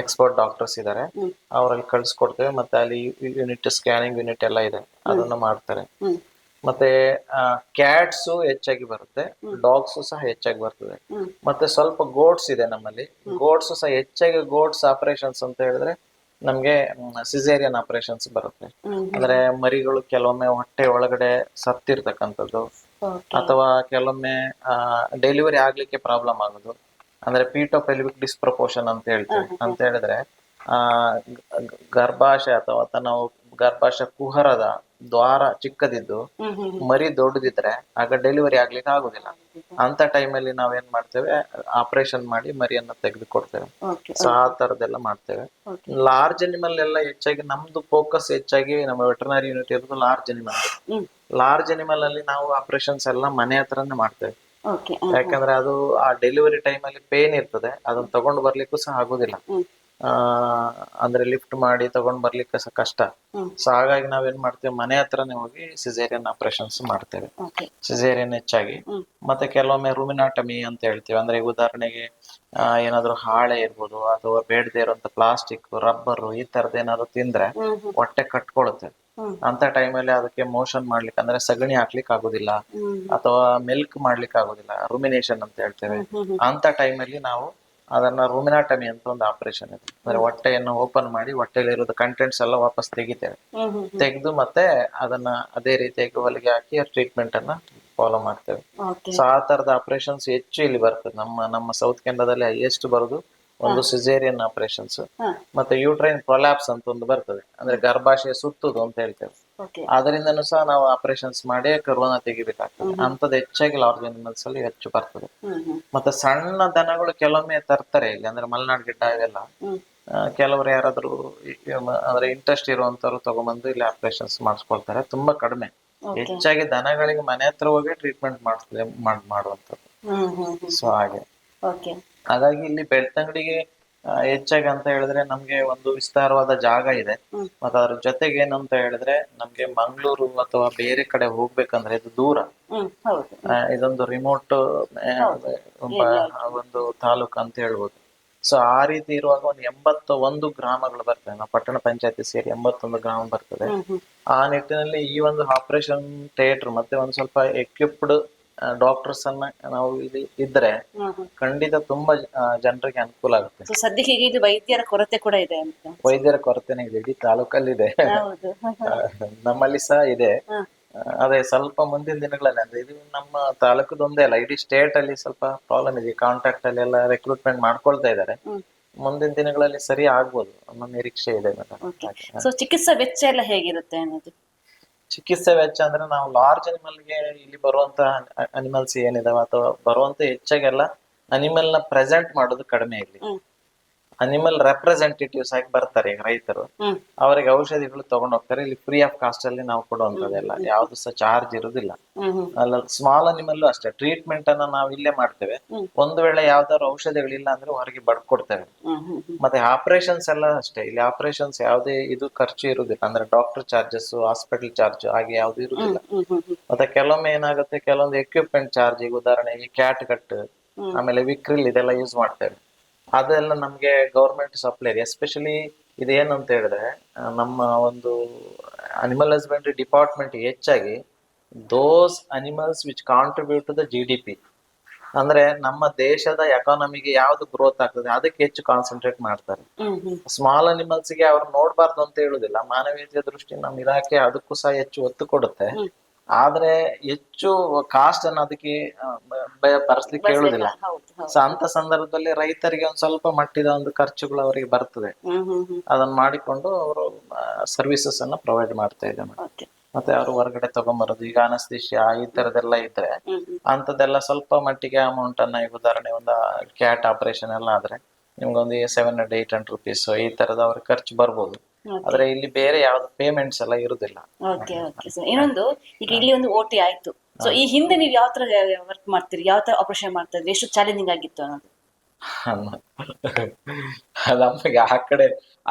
[SPEAKER 2] ಎಕ್ಸ್ಪರ್ಟ್ ಡಾಕ್ಟರ್ಸ್ ಇದ್ದಾರೆ, ಅವರಲ್ಲಿ ಕಳ್ಸಿಕೊಡ್ತೇವೆ. ಮತ್ತೆ ಅಲ್ಲಿ ಯೂನಿಟ್, ಸ್ಕ್ಯಾನಿಂಗ್ ಯೂನಿಟ್ ಎಲ್ಲ ಇದೆ, ಅದನ್ನು ಮಾಡ್ತಾರೆ. ಮತ್ತೆ ಕ್ಯಾಟ್ಸ್ ಹೆಚ್ಚಾಗಿ ಬರುತ್ತೆ, ಡಾಗ್ಸ್ ಸಹ ಹೆಚ್ಚಾಗಿ ಬರ್ತದೆ. ಮತ್ತೆ ಸ್ವಲ್ಪ ಗೋಟ್ಸ್ ಇದೆ ನಮ್ಮಲ್ಲಿ. ಗೋಟ್ಸ್ ಸಹ ಹೆಚ್ಚಾಗಿ, ಗೋಟ್ಸ್ ಆಪರೇಷನ್ಸ್ ಅಂತ ಹೇಳಿದ್ರೆ ನಮ್ಗೆ ಸಿಸೇರಿಯನ್ ಆಪರೇಷನ್ಸ್ ಬರುತ್ತೆ. ಅಂದ್ರೆ ಮರಿಗಳು ಕೆಲವೊಮ್ಮೆ ಹೊಟ್ಟೆ ಒಳಗಡೆ ಸತ್ತಿರ್ತಕ್ಕಂಥದ್ದು, ಅಥವಾ ಕೆಲವೊಮ್ಮೆ ಡೆಲಿವರಿ ಆಗ್ಲಿಕ್ಕೆ ಪ್ರಾಬ್ಲಮ್ ಆಗೋದು. ಅಂದ್ರೆ ಪೀಟೋಪೆಲ್ವಿಕ್ ಡಿಸ್ಪ್ರಪೋರ್ಷನ್ ಅಂತ ಹೇಳ್ತೇವೆ. ಅಂತ ಹೇಳಿದ್ರೆ ಗರ್ಭಾಶಯ ಅಥವಾ ನಾವು ಗರ್ಭಾಶಯ ಕುಹರದ ದ್ವಾರ ಚಿಕ್ಕದಿದ್ದು ಮರಿ ದೊಡ್ಡದಿದ್ರೆ ಆಗ ಡೆಲಿವರಿ ಆಗ್ಲಿಕ್ಕೆ ಆಗುದಿಲ್ಲ. ಅಂತ ಟೈಮಲ್ಲಿ ನಾವೇನ್ ಮಾಡ್ತೇವೆ, ಆಪರೇಷನ್ ಮಾಡಿ ಮರಿಯನ್ನ ತೆಗೆದು ಕೊಡ್ತೇವೆ. ಸೊ ಆ ತರದೆಲ್ಲ ಮಾಡ್ತೇವೆ. ಲಾರ್ಜ್ ಅನಿಮಲ್ ಎಲ್ಲ ಹೆಚ್ಚಾಗಿ ನಮ್ದು ಫೋಕಸ್ ಹೆಚ್ಚಾಗಿ ನಮ್ಮ ವೆಟರ್ನರಿ ಯೂನಿಟ್ ಇರೋದು ಲಾರ್ಜ್ ಅನಿಮಲ್. ಲಾರ್ಜ್ ಅನಿಮಲ್ ಅಲ್ಲಿ ನಾವು ಆಪರೇಷನ್ಸ್ ಎಲ್ಲ ಮನೆ ಹತ್ರನೇ ಮಾಡ್ತೇವೆ. ಯಾಕಂದ್ರೆ ಅದು ಆ ಡೆಲಿವರಿ ಟೈಮ್ ಅಲ್ಲಿ ಪೇನ್ ಇರ್ತದೆ, ಅದನ್ನ ತಗೊಂಡು ಬರ್ಲಿಕ್ಕೂ ಸಹ ಆಗುದಿಲ್ಲ. ಅಂದ್ರೆ ಲಿಫ್ಟ್ ಮಾಡಿ ತಗೊಂಡ್ ಬರ್ಲಿಕ್ಕೆ ಸಹ ಕಷ್ಟ. ಸೊ ಹಾಗಾಗಿ ನಾವೇನ್ ಮಾಡ್ತೇವೆ, ಮನೆ ಹತ್ರನೇ ಹೋಗಿ ಸಿಸೇರಿಯನ್ ಆಪರೇಷನ್ಸ್ ಮಾಡ್ತೇವೆ. ಸಿಸೇರಿಯನ್ ಹೆಚ್ಚಾಗಿ. ಮತ್ತೆ ಕೆಲವೊಮ್ಮೆ ರೂಮಿನಾಟಮಿ ಅಂತ ಹೇಳ್ತೇವೆ. ಅಂದ್ರೆ ಉದಾಹರಣೆಗೆ ಏನಾದ್ರು ಹಾಳೆ ಇರ್ಬೋದು, ಅಥವಾ ಬೇಡದೇ ಇರುವಂತ ಪ್ಲಾಸ್ಟಿಕ್, ರಬ್ಬರ್, ಈ ತರದ್ ಏನಾದ್ರು ತಿಂದ್ರೆ ಹೊಟ್ಟೆ ಕಟ್ಕೊಳುತ್ತೆ. ಅಂತ ಟೈಮಲ್ಲಿ ಅದಕ್ಕೆ ಮೋಷನ್ ಮಾಡ್ಲಿಕ್ಕೆ, ಅಂದ್ರೆ ಸಗಣಿ ಹಾಕ್ಲಿಕ್ಕೆ ಆಗುದಿಲ್ಲ, ಅಥವಾ ಮಿಲ್ಕ್ ಮಾಡ್ಲಿಕ್ಕೆ ಆಗುದಿಲ್ಲ, ರೂಮಿನೇಷನ್ ಅಂತ ಹೇಳ್ತೇವೆ. ಅಂತ ಟೈಮಲ್ಲಿ ನಾವು ಅದನ್ನ ರೂಮಿನಾಟಮಿ ಅಂತ ಒಂದು ಆಪರೇಷನ್ ಇದೆ. ಅಂದ್ರೆ ಹೊಟ್ಟೆಯನ್ನು ಓಪನ್ ಮಾಡಿ ಹೊಟ್ಟೆಲಿ ಇರೋದು ಕಂಟೆಂಟ್ಸ್ ಎಲ್ಲ ವಾಪಸ್ ತೆಗಿತೇವೆ. ತೆಗೆದು ಮತ್ತೆ ಅದನ್ನ ಅದೇ ರೀತಿಯಾಗಿ ಹೊಲಿಗೆ ಹಾಕಿ ಟ್ರೀಟ್ಮೆಂಟ್ ಅನ್ನ ಫಾಲೋ ಮಾಡ್ತೇವೆ. ಸೊ ಆ ತರದ ಆಪರೇಷನ್ಸ್ ಹೆಚ್ಚು ಇಲ್ಲಿ ಬರ್ತದೆ. ನಮ್ಮ ಸೌತ್ ಕೆನಡಾದಲ್ಲಿ ಹೈಯೆಸ್ಟ್ ಬರೋದು ಒಂದು ಸಿಸೇರಿಯನ್ ಆಪರೇಷನ್ಸ್. ಮತ್ತೆ ಯೂಟ್ರೈನ್ ಪ್ರೊಲ್ಯಾಪ್ಸ್ ಅಂತ ಒಂದು ಬರ್ತದೆ, ಅಂದ್ರೆ ಗರ್ಭಾಶಯ ಸುತ್ತುದು ಅಂತ ಹೇಳ್ತೇವೆ. ಅದರಿಂದನೂ ಸಹ ನಾವು ಆಪರೇಷನ್ಸ್ ಮಾಡಿ ಕರುವನ್ನ ತೆಗಿಬೇಕಾಗ್ತದೆ. ಅಂತದ್ದು ಹೆಚ್ಚಾಗಿ ಲಾರ್ಜ್ ಅನಿಮಲ್ಸ್ ಅಲ್ಲಿ ಹೆಚ್ಚು ಬರ್ತದೆ. ಮತ್ತೆ ಸಣ್ಣ ದನಗಳು ಕೆಲವೊಮ್ಮೆ ತರ್ತಾರೆ ಇಲ್ಲಿ, ಅಂದ್ರೆ ಮಲೆನಾಡು ಗಿಡ್ಡ ಇವೆಲ್ಲ ಕೆಲವರು ಯಾರಾದ್ರೂ ಅಂದ್ರೆ ಇಂಟ್ರೆಸ್ಟ್ ಇರುವಂತವ್ರು ತಗೊಂಬಂದು ಇಲ್ಲಿ ಆಪರೇಷನ್ಸ್ ಮಾಡಿಸ್ಕೊಳ್ತಾರೆ, ತುಂಬಾ ಕಡಿಮೆ.
[SPEAKER 1] ಓಕೆ.
[SPEAKER 2] ಹೆಚ್ಚಾಗಿ ದನಗಳಿಗೆ ಮನೆ ಹತ್ರ ಹೋಗಿ ಟ್ರೀಟ್ಮೆಂಟ್ ಮಾಡುವಂಥದ್ದು. ಸೊ ಹಾಗೆ
[SPEAKER 1] ಓಕೆ.
[SPEAKER 2] ಹಾಗಾಗಿ ಇಲ್ಲಿ ಬೆಳ್ತಂಗಡಿಗೆ ಹೆಚ್ಚಾಗಿ ಅಂತ ಹೇಳಿದ್ರೆ ನಮ್ಗೆ ಒಂದು ವಿಸ್ತಾರವಾದ ಜಾಗ ಇದೆ.
[SPEAKER 1] ಹ್ಮ್.
[SPEAKER 2] ಮತ್ತೆ ಅದ್ರ ಜೊತೆಗೆ ಏನಂತ ಹೇಳಿದ್ರೆ ನಮ್ಗೆ ಮಂಗಳೂರು ಅಥವಾ ಬೇರೆ ಕಡೆ ಹೋಗ್ಬೇಕಂದ್ರೆ ಇದು ದೂರ.
[SPEAKER 1] ಹೌದು.
[SPEAKER 2] ಇದೊಂದು ರಿಮೋಟ್ ಒಂದು ತಾಲೂಕು ಅಂತ ಹೇಳ್ಬೋದು. ಸೊ ಆ ರೀತಿ ಇರುವಾಗ ಒಂದು 81 ಗ್ರಾಮಗಳು ಬರ್ತವೆ. ನಾವು ಪಟ್ಟಣ ಪಂಚಾಯತಿ ಸೇರಿ 81 ಗ್ರಾಮ ಬರ್ತದೆ. ಆ ನಿಟ್ಟಿನಲ್ಲಿ ಈ ಒಂದು ಆಪರೇಷನ್ ಥಿಯೇಟರ್ ಮತ್ತೆ ಒಂದು ಸ್ವಲ್ಪ ಎಕ್ವಿಪ್ಡ್ ಡಾಕ್ಟರ್ಸ್ ಅನ್ನ ನಾವು ಇಲ್ಲಿ ಇದ್ರೆ ಖಂಡಿತ ತುಂಬಾ ಜನರಿಗೆ ಅನುಕೂಲ ಆಗುತ್ತೆ.
[SPEAKER 1] So, ಸದ್ಯಕ್ಕೆ ಈಗ ಇದು ವೈದ್ಯರ ಕೊರತೆ ಕೂಡ ಇದೆ ಅಂತ.
[SPEAKER 2] ವೈದ್ಯರ ಕೊರತೆನೇ ಇದೆ, ಇಡೀ ತಾಲೂಕಲ್ಲಿ ಇದೆ.
[SPEAKER 1] ಹೌದು.
[SPEAKER 2] ನಮ್ಮಲ್ಲಿ ಸಹ ಇದೆ. ಅದೇ ಸ್ವಲ್ಪ ಮುಂದಿನ ದಿನಗಳಲ್ಲಿ ಅಂದ್ರೆ ಇದು ನಮ್ಮ ತಾಲೂಕದೊಂದೇ ಅಲ್ಲ, ಇಡೀ ಸ್ಟೇಟ್ ಅಲ್ಲಿ ಸ್ವಲ್ಪ ಪ್ರಾಬ್ಲಮ್ ಇದೆ. ಕಾಂಟ್ರಾಕ್ಟ್ ಅಲ್ಲಿ ಎಲ್ಲ ರೆಕ್ರೂಟ್ಮೆಂಟ್ ಮಾಡ್ಕೊಳ್ತಾ ಇದ್ದಾರೆ. ಮುಂದಿನ ದಿನಗಳಲ್ಲಿ ಸರಿ ಆಗ್ಬೋದು ಅನ್ನೋ ನಿರೀಕ್ಷೆ ಇದೆ ಮೇಡಮ್.
[SPEAKER 1] ಸೊ ಚಿಕಿತ್ಸಾ ವೆಚ್ಚ ಎಲ್ಲ ಹೇಗಿರುತ್ತೆ ಅನ್ನೋದು?
[SPEAKER 2] ಚಿಕಿತ್ಸೆ ವೆಚ್ಚ ಅಂದ್ರೆ ನಾವು ಲಾರ್ಜ್ ಅನಿಮಲ್ಗೆ ಇಲ್ಲಿ ಬರುವಂತ ಅನಿಮಲ್ಸ್ ಏನಿದಾವೆ ಅಥವಾ ಬರುವಂತ ಹೆಚ್ಚಾಗೆಲ್ಲ ಅನಿಮಲ್ ನ ಪ್ರೆಸೆಂಟ್ ಮಾಡೋದು ಕಡಿಮೆ. ಇಲ್ಲಿ ಅನಿಮಲ್ ರೆಪ್ರೆಸೆಂಟೇಟಿವ್ಸ್ ಆಗಿ ಬರ್ತಾರೆ ಈಗ ರೈತರು, ಅವರಿಗೆ ಔಷಧಿಗಳು ತಗೊಂಡ್ ಹೋಗ್ತಾರೆ. ಇಲ್ಲಿ ಫ್ರೀ ಆಫ್ ಕಾಸ್ಟ್ ಅಲ್ಲಿ ನಾವು ಕೊಡುವಂತದ್ದೆಲ್ಲ, ಯಾವ್ದು ಸಹ ಚಾರ್ಜ್ ಇರುದಿಲ್ಲ. ಅಲ್ಲ ಸ್ಮಾಲ್ ಅನಿಮಲ್ ಅಷ್ಟೇ ಟ್ರೀಟ್ಮೆಂಟ್ ಅನ್ನ ನಾವು ಇಲ್ಲೇ ಮಾಡ್ತೇವೆ. ಒಂದು ವೇಳೆ ಯಾವ್ದಾದ್ರು ಔಷಧಿಗಳಿಲ್ಲ ಅಂದ್ರೆ ಹೊರಗೆ ಬಡ್ಕೊಡ್ತೇವೆ. ಮತ್ತೆ ಆಪರೇಷನ್ಸ್ ಎಲ್ಲ ಅಷ್ಟೇ, ಇಲ್ಲಿ ಆಪರೇಷನ್ಸ್ ಯಾವುದೇ ಇದು ಖರ್ಚು ಇರುದಿಲ್ಲ. ಅಂದ್ರೆ ಡಾಕ್ಟರ್ ಚಾರ್ಜಸ್, ಹಾಸ್ಪಿಟಲ್ ಚಾರ್ಜ್ ಹಾಗೆ ಯಾವ್ದು ಇರುದಿಲ್ಲ. ಮತ್ತೆ ಕೆಲವೊಮ್ಮೆ ಏನಾಗುತ್ತೆ, ಕೆಲವೊಂದು ಎಕ್ವಿಪ್ಮೆಂಟ್ ಚಾರ್ಜ್, ಈಗ ಉದಾಹರಣೆಗೆ ಕ್ಯಾಟ್ ಕಟ್, ಆಮೇಲೆ ವಿಕ್ರಿಲ್ ಇದೆಲ್ಲ ಯೂಸ್ ಮಾಡ್ತೇವೆ. ಅದೆಲ್ಲ ನಮ್ಗೆ ಗೌರ್ಮೆಂಟ್ ಸಪ್ಲೈ. ಎಸ್ಪೆಷಲಿ ಇದೇನು ಅಂತ ಹೇಳಿದ್ರೆ ನಮ್ಮ ಒಂದು ಅನಿಮಲ್ ಹಸ್ಬೆಂಡ್ರಿ ಡಿಪಾರ್ಟ್ಮೆಂಟ್ ಹೆಚ್ಚಾಗಿ those animals which contribute to the GDP, ಅಂದ್ರೆ ನಮ್ಮ ದೇಶದ ಎಕಾನಮಿಗೆ ಯಾವ್ದು ಗ್ರೋತ್ ಆಗ್ತದೆ ಅದಕ್ಕೆ ಹೆಚ್ಚು ಕಾನ್ಸಂಟ್ರೇಟ್ ಮಾಡ್ತಾರೆ. ಸ್ಮಾಲ್ ಅನಿಮಲ್ಸ್ ಗೆ ಅವ್ರು ನೋಡ್ಬಾರ್ದು ಅಂತ ಹೇಳುದಿಲ್ಲ, ಮಾನವೀಯತೆಯ ದೃಷ್ಟಿ ನಮ್ಮ ಇಲಾಖೆ ಅದಕ್ಕೂ ಸಹ ಹೆಚ್ಚು ಒತ್ತು ಕೊಡುತ್ತೆ. ಆದ್ರೆ ಹೆಚ್ಚು ಕಾಸ್ಟ್ ಅನ್ನು ಅದಕ್ಕೆ ಬರ್ಸ್ಲಿಕ್ಕೆ ಹೇಳುದಿಲ್ಲ. ಸೊ ಅಂತ ಸಂದರ್ಭದಲ್ಲಿ ರೈತರಿಗೆ ಒಂದ್ ಸ್ವಲ್ಪ ಮಟ್ಟಿದ ಒಂದು ಖರ್ಚುಗಳು ಅವರಿಗೆ ಬರ್ತದೆ. ಅದನ್ನ ಮಾಡಿಕೊಂಡು ಅವರು ಸರ್ವಿಸಸ್ ಅನ್ನ ಪ್ರೊವೈಡ್ ಮಾಡ್ತಾ ಇದ್ದಾರೆ. ಮತ್ತೆ ಅವರು ಹೊರಗಡೆ ತಗೊಂಬರೋದು, ಈಗ ಅನಸ್ತೇಶಿಯಾ ಈ ತರದೆಲ್ಲ ಇದ್ರೆ ಅಂತದೆಲ್ಲ ಸ್ವಲ್ಪ ಮಟ್ಟಿಗೆ ಅಮೌಂಟ್ ಅನ್ನ, ಈಗ ಉದಾಹರಣೆ ಒಂದು ಕ್ಯಾಟ್ ಆಪರೇಷನ್ ಎಲ್ಲ ಆದ್ರೆ ನಿಮ್ಗೊಂದು 700-800 rupees ಈ ತರದ ಅವ್ರ ಖರ್ಚು ಬರ್ಬೋದು. ಆದ್ರೆ ಇಲ್ಲಿ ಬೇರೆ ಯಾವ್ದು ಪೇಮೆಂಟ್ಸ್ ಎಲ್ಲ ಇರುದಿಲ್ಲ.
[SPEAKER 1] ಇನ್ನೊಂದು, ಈಗ ಇಲ್ಲಿ ಒಂದು OT ಆಯ್ತು. ಸೊ ಈ ಹಿಂದೆ ನೀವು ಯಾವ ತರ ವರ್ಕ್ ಮಾಡ್ತೀರಿ, ಯಾವ ತರ ಆಪರೇಷನ್ ಮಾಡ್ತಾ ಇದ್ರಿ, ಎಷ್ಟು ಚಾಲೆಂಜಿಂಗ್ ಆಗಿತ್ತು ಅನ್ನೋದು?
[SPEAKER 2] ನಮಗೆ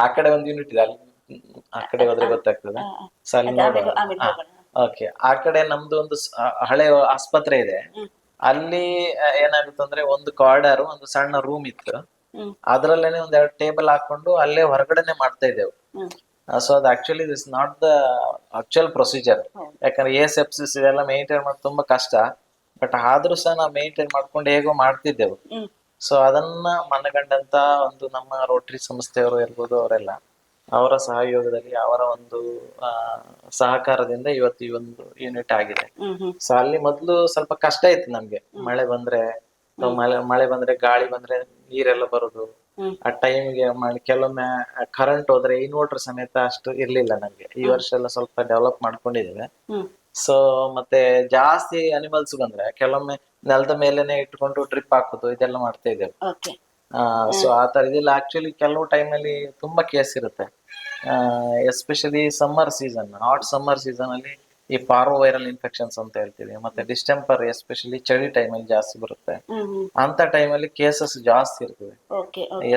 [SPEAKER 2] ಆ ಕಡೆ ಒಂದು ಯೂನಿಟ್ ಇದೆ, ಅಲ್ಲಿ ಆ ಕಡೆ ಹೋದ್ರೆ ಗೊತ್ತಾಗ್ತದೆ. ಓಕೆ, ಆ ಕಡೆ ನಮ್ದು ಒಂದು ಹಳೆ ಆಸ್ಪತ್ರೆ ಇದೆ. ಅಲ್ಲಿ ಏನಾಗುತ್ತೆ ಅಂದ್ರೆ ಒಂದು ಕಾರ್ಡರ್, ಒಂದು ಸಣ್ಣ ರೂಮ್ ಇತ್ತು. ಅದ್ರಲ್ಲೇನೆ ಒಂದೆರಡು ಟೇಬಲ್ ಹಾಕೊಂಡು ಅಲ್ಲೇ ಹೊರಗಡೆನೆ ಮಾಡ್ತಾ ಇದ್ದೇವೆ. ಸೊ ಅದು actually this not the actual procedure. ಯಾಕಂದ್ರೆ ASEPSIS ಇದೆಲ್ಲ ಮೇಂಟೈನ್ ಮಾಡೋದು ತುಂಬಾ ಕಷ್ಟ. ಬಟ್ ಆದ್ರೂ ಸಹ ನಾವು ಮೇಂಟೈನ್ ಮಾಡ್ಕೊಂಡು ಹೇಗೋ ಮಾಡ್ತಿದ್ದೆವು. ಸೊ ಅದನ್ನ ಮನಗಂಡಂತ ಒಂದು ನಮ್ಮ ರೋಟರಿ ಸಂಸ್ಥೆಯವರು ಇರ್ಬೋದು, ಅವರೆಲ್ಲ ಅವರ ಸಹಯೋಗದಲ್ಲಿ, ಅವರ ಒಂದು ಸಹಕಾರದಿಂದ ಇವತ್ತು ಈ ಒಂದು ಯೂನಿಟ್ ಆಗಿದೆ. ಸೊ ಅಲ್ಲಿ ಮೊದ್ಲು ಸ್ವಲ್ಪ ಕಷ್ಟ ಇತ್ತು ನಮ್ಗೆ. ಮಳೆ ಬಂದ್ರೆ ಗಾಳಿ ಬಂದ್ರೆ ನೀರೆಲ್ಲ ಬರುದು. ಆ ಟೈಮ್ಗೆ ಕೆಲವೊಮ್ಮೆ ಕರೆಂಟ್ ಹೋದ್ರೆ ಇನ್ವರ್ಟರ್ ಸಮೇತ ಅಷ್ಟು ಇರ್ಲಿಲ್ಲ ನಮ್ಗೆ. ಈ ವರ್ಷ ಎಲ್ಲ ಸ್ವಲ್ಪ ಡೆವಲಪ್ ಮಾಡ್ಕೊಂಡಿದ್ದೇವೆ. ಸೊ ಮತ್ತೆ ಜಾಸ್ತಿ ಅನಿಮಲ್ಸ್ ಬಂದ್ರೆ ಕೆಲವೊಮ್ಮೆ ನೆಲದ ಮೇಲೆನೆ ಇಟ್ಕೊಂಡು ಡ್ರಿಪ್ ಹಾಕುದು, ಇದೆಲ್ಲ ಮಾಡ್ತಾ ಇದ್ದೇವೆ. ಸೊ ಆ ತರ ಇದೆಲ್ಲ ಆಕ್ಚುಲಿ ಕೆಲವು ಟೈಮ್ ಅಲ್ಲಿ ತುಂಬಾ ಕೇಸ್ ಇರುತ್ತೆ. Especially summer season, hot summer season ಅಲ್ಲಿ ಈ ಪಾರ್ವೋ ವೈರಲ್ ಇನ್ಫೆಕ್ಷನ್ಸ್ ಅಂತ ಹೇಳ್ತೀವಿ. ಮತ್ತೆ ಡಿಸ್ಟೆಂಪರ್ ಎಸ್ಪೆಷಲಿ ಚಳಿ ಟೈಮ್ ಅಲ್ಲಿ ಜಾಸ್ತಿ ಬರುತ್ತೆ. ಅಂತ ಟೈಮ್ ಅಲ್ಲಿ ಕೇಸಸ್ ಜಾಸ್ತಿ ಇರ್ತದೆ.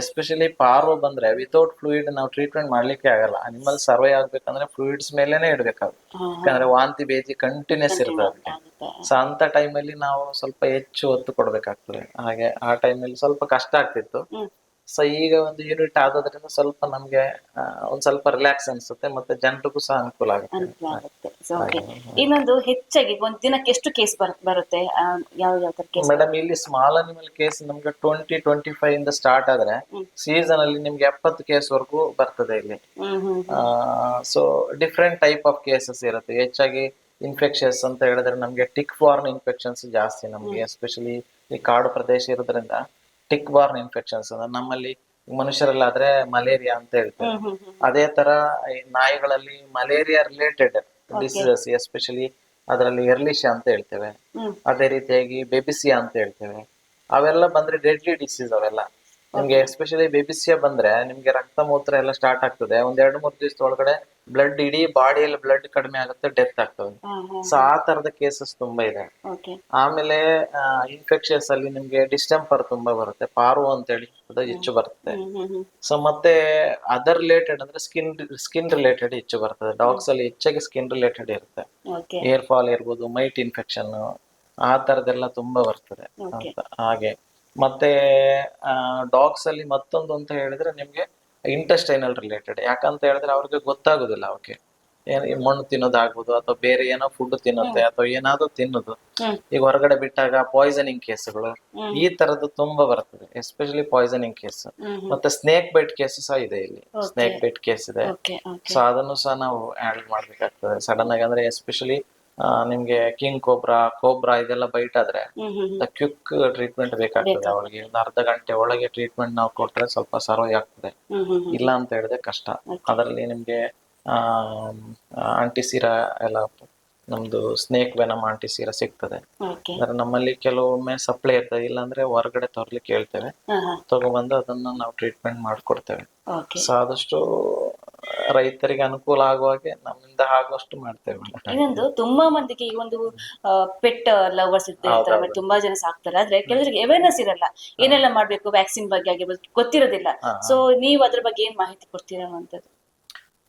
[SPEAKER 2] ಎಸ್ಪೆಷಲಿ ಪಾರ್ವೋ ಬಂದ್ರೆ ವಿತೌಟ್ ಫ್ಲೂಯಿಡ್ ನಾವು ಟ್ರೀಟ್ಮೆಂಟ್ ಮಾಡ್ಲಿಕ್ಕೆ ಆಗಲ್ಲ. ಅನಿಮಲ್ ಸರ್ವೇ ಆಗ್ಬೇಕಂದ್ರೆ ಫ್ಲೂಯಿಡ್ಸ್ ಮೇಲೆನೆ ಇಡ್ಬೇಕಾಗುತ್ತೆ. ಯಾಕಂದ್ರೆ ವಾಂತಿ ಬೇದಿ ಕಂಟಿನ್ಯೂಸ್ ಇರ್ತದೆ ಅದಕ್ಕೆ. ಸೊ ಅಂತ ಟೈಮ್ ಅಲ್ಲಿ ನಾವು ಸ್ವಲ್ಪ ಹೆಚ್ಚು ಒತ್ತು ಕೊಡ್ಬೇಕಾಗ್ತದೆ. ಹಾಗೆ ಆ ಟೈಮ್ ಅಲ್ಲಿ ಸ್ವಲ್ಪ ಕಷ್ಟ ಆಗ್ತಿತ್ತು. ಸೊ ಈಗ ಒಂದು ಯೂನಿಟ್ ಆಗೋದ್ರಿಂದ ಸ್ವಲ್ಪ ನಮ್ಗೆ ಒಂದ್ ಸ್ವಲ್ಪ ರಿಲ್ಯಾಕ್ಸ್ ಅನ್ಸುತ್ತೆ, ಮತ್ತೆ ಜನರಿಗೂ ಸಹ ಅನುಕೂಲ ಆಗುತ್ತೆ.
[SPEAKER 1] ಇನ್ನೊಂದು, ಹೆಚ್ಚಾಗಿ ಒಂದ್ ದಿನಕ್ಕೆ ಎಷ್ಟು ಕೇಸ್ ಬರುತ್ತೆ? ಯಾವ ಕೇಸ್
[SPEAKER 2] ಮೇಡಮ್ ಇಲ್ಲಿ ಸ್ಮಾಲ್ ಅನಿಮಲ್ ಕೇಸ್ ನಮ್ಗೆ 20-25 ಇಂದ ಸ್ಟಾರ್ಟ್ ಆದ್ರೆ ಸೀಸನ್ ಅಲ್ಲಿ ನಿಮ್ಗೆ 70 ಕೇಸ್ ವರ್ಗೂ ಬರ್ತದೆ ಇಲ್ಲಿ. So different type of cases ಇರುತ್ತೆ. ಹೆಚ್ಚಾಗಿ ಇನ್ಫೆಕ್ಷನ್ಸ್ ಅಂತ ಹೇಳಿದ್ರೆ ನಮ್ಗೆ ಟಿಕ್ ಬಾರ್ನ್ ಇನ್ಫೆಕ್ಷನ್ಸ್ ಜಾಸ್ತಿ ನಮ್ಗೆ. ಎಸ್ಪೆಷಲಿ ಈ ಕಾಡು ಪ್ರದೇಶ ಇರೋದ್ರಿಂದ ಟಿಕ್ ಬಾರ್ನ್ ಇನ್ಫೆಕ್ಷನ್ಸ್ ನಮ್ಮಲ್ಲಿ ಮನುಷ್ಯರಲ್ಲಾದ್ರೆ ಮಲೇರಿಯಾ ಅಂತ ಹೇಳ್ತೇವೆ. ಅದೇ ತರ ಈ ನಾಯಿಗಳಲ್ಲಿ ಮಲೇರಿಯಾ ರಿಲೇಟೆಡ್ ಡಿಸೀಸಸ್, ಎಸ್ಪೆಷಲಿ ಅದರಲ್ಲಿ ಎರ್ಲಿಶಿಯಾ ಅಂತ ಹೇಳ್ತೇವೆ. ಅದೇ ರೀತಿಯಾಗಿ ಬೆಬಿಸಿಯಾ ಅಂತ ಹೇಳ್ತೇವೆ. ಅವೆಲ್ಲ ಬಂದ್ರೆ ಡೆಡ್ಲಿ ಡಿಸೀಸ್ ಅವೆಲ್ಲ. ನಿಮ್ಗೆ ಎಸ್ಪೆಷಲಿ ಬೇಬಿಸಿಯ ಬಂದ್ರೆ ನಿಮ್ಗೆ ರಕ್ತ ಮೂತ್ರ ಎಲ್ಲ ಸ್ಟಾರ್ಟ್ ಆಗ್ತದೆ. ಒಂದ್ 2-3 ದಿವಸದ ಒಳಗಡೆ ಬ್ಲಡ್ ಇಡೀ ಬಾಡಿಯಲ್ಲಿ ಬ್ಲಡ್ ಕಡಿಮೆ ಆಗುತ್ತೆ, ಡೆತ್ ಆಗ್ತದೆ. ಸೊ ಆ ತರದ ಕೇಸಸ್ ತುಂಬಾ ಇದೆ.
[SPEAKER 1] ಓಕೆ.
[SPEAKER 2] ಆಮೇಲೆ ಇನ್ಫೆಕ್ಷನ್ಸ್ ಅಲ್ಲಿ ನಿಮ್ಗೆ ಡಿಸ್ಟೆಂಪರ್ ತುಂಬಾ ಬರುತ್ತೆ, ಪಾರು ಅಂತೇಳಿ ಅದು ಹೆಚ್ಚು ಬರುತ್ತೆ. ಸೊ ಮತ್ತೆ ಅದರ್ ರಿಲೇಟೆಡ್ ಅಂದ್ರೆ ಸ್ಕಿನ್ ರಿಲೇಟೆಡ್ ಹೆಚ್ಚು ಬರ್ತದೆ. ಡಾಗ್ಸ್ ಅಲ್ಲಿ ಹೆಚ್ಚಾಗಿ ಸ್ಕಿನ್ ರಿಲೇಟೆಡ್ ಇರುತ್ತೆ.
[SPEAKER 1] ಓಕೆ.
[SPEAKER 2] ಏರ್ ಫಾಲ್ ಇರ್ಬೋದು, ಮೈಟ್ ಇನ್ಫೆಕ್ಷನ್, ಆ ತರದೆಲ್ಲ ತುಂಬಾ ಬರ್ತದೆ
[SPEAKER 1] ಓಕೆ.
[SPEAKER 2] ಅಂತ. ಹಾಗೆ ಮತ್ತೆ ಡಾಗ್ಸ್ ಅಲ್ಲಿ ಮತ್ತೊಂದು ಅಂತ ಹೇಳಿದ್ರೆ ನಿಮ್ಗೆ ಇಂಟೆಸ್ಟೈನಲ್ ರಿಲೇಟೆಡ್. ಯಾಕಂತ ಹೇಳಿದ್ರೆ ಅವ್ರಿಗೆ ಗೊತ್ತಾಗುದಿಲ್ಲ, ಅವಕ್ಕೆ ಈ ಮಣ್ಣು ತಿನ್ನೋದಾಗ್ಬೋದು ಅಥವಾ ಬೇರೆ ಏನೋ ಫುಡ್ ತಿನ್ನುತ್ತೆ ಅಥವಾ ಏನಾದ್ರು ತಿನ್ನೋದು. ಈಗ ಹೊರಗಡೆ ಬಿಟ್ಟಾಗ ಪಾಯ್ಸನಿಂಗ್ ಕೇಸ್ಗಳು ಈ ತರದ್ದು ತುಂಬಾ ಬರ್ತದೆ, ಎಸ್ಪೆಷಲಿ ಪಾಯ್ಸನಿಂಗ್ ಕೇಸ್. ಮತ್ತೆ ಸ್ನೇಕ್ ಬೈಟ್ ಕೇಸ್ ಸಹ ಇದೆ ಇಲ್ಲಿ, ಸ್ನೇಕ್ ಬೈಟ್ ಕೇಸ್ ಇದೆ. ಸೊ ಅದನ್ನು ಸಹ ನಾವು ಹ್ಯಾಂಡಲ್ ಮಾಡ್ಬೇಕಾಗ್ತದೆ ಸಡನ್ ಆಗಿ. ಅಂದ್ರೆ ಎಸ್ಪೆಷಲಿ ನಿಮ್ಗೆ ಕಿಂಗ್ ಕೋಬ್ರಾ ಇದೆಲ್ಲ ಬೈಟ್ ಆದ್ರೆ ಕ್ವಿಕ್ ಟ್ರೀಟ್ಮೆಂಟ್ ಬೇಕಾಗ್ತದೆ ಅವಳಿಗೆ. ಒಂದು ಅರ್ಧ ಗಂಟೆ ಒಳಗೆ ಟ್ರೀಟ್ಮೆಂಟ್ ನಾವು ಕೊಟ್ರೆ ಸ್ವಲ್ಪ ಸರ್ವೈವ್ ಆಗ್ತದೆ. ಇಲ್ಲ ಅಂತ ಹೇಳಿದ್ರೆ ಕಷ್ಟ. ಅದರಲ್ಲಿ ನಿಮ್ಗೆ ಆಂಟಿಸೀರಾ ಎಲ್ಲ, ನಮ್ದು ಸ್ನೇಕ್ ವೆನಮ್ ಆಂಟಿಸೀರಾ ಸಿಗ್ತದೆ. ಅಂದ್ರೆ ನಮ್ಮಲ್ಲಿ ಕೆಲವೊಮ್ಮೆ ಸಪ್ಲೈ ಇರ್ತದೆ, ಇಲ್ಲಾಂದ್ರೆ ಹೊರಗಡೆ ತರ್ಲಿಕ್ಕೆ ಹೇಳ್ತೇವೆ, ತಗೊಬಂದು ಅದನ್ನ ನಾವು ಟ್ರೀಟ್ಮೆಂಟ್ ಮಾಡ್ಕೊಡ್ತೇವೆ. ಸೊ ಆದಷ್ಟು ರೈತರಿಗೆ ಅನುಕೂಲ ಆಗುವ ಹಾಗೆ ನಮ್ಮಿಂದ ಆಗುವಷ್ಟು ಮಾಡ್ತೇವೆ.
[SPEAKER 1] ಇನ್ನೊಂದು, ತುಂಬಾ ಮಂದಿಗೆ ಈ ಒಂದು ಪೆಟ್ ಲವರ್ಸ್ ಇರ್ತಾರೆ, ತುಂಬಾ ಜನ ಸಾಕ್ತಾರೆ. ಆದ್ರೆ ಕೆಲವರಿಗೆ ಅವೇರ್ನೆಸ್ ಇರಲ್ಲ, ಏನೆಲ್ಲ ಮಾಡ್ಬೇಕು ವ್ಯಾಕ್ಸಿನ್ ಬಗ್ಗೆ ಆಗಿರ್ಬೋದು, ಗೊತ್ತಿರೋದಿಲ್ಲ. ಸೊ ನೀವು ಅದ್ರ ಬಗ್ಗೆ ಏನ್ ಮಾಹಿತಿ ಕೊಡ್ತೀರಾ ಅನ್ನುವಂಥದ್ದು?